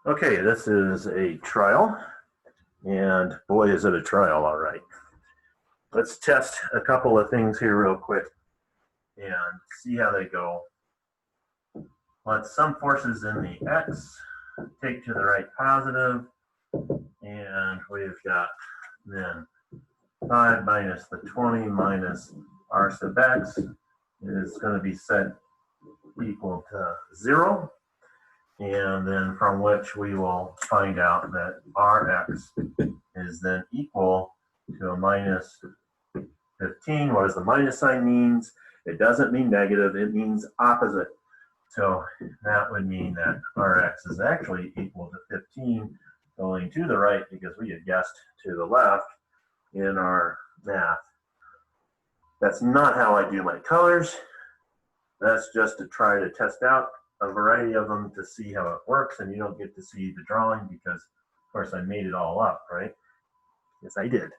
Okay, this is a trial, and boy, is it a trial, all right. Let's test a couple of things here real quick and see how they go. Let some forces in the x take to the right positive, and we've got then 5 minus the 20 minus r sub x is going to be set equal to 0. And then from which we will find out that Rx is then equal to a minus 15. What does the minus sign means? It doesn't mean negative, it means opposite. So that would mean that Rx is actually equal to 15 going to the right because we had guessed to the left in our math. That's not how I do my colors. That's just to try to test out a variety of them to see how it works, and you don't get to see the drawing because, of course, I made it all up, right? Yes, I did.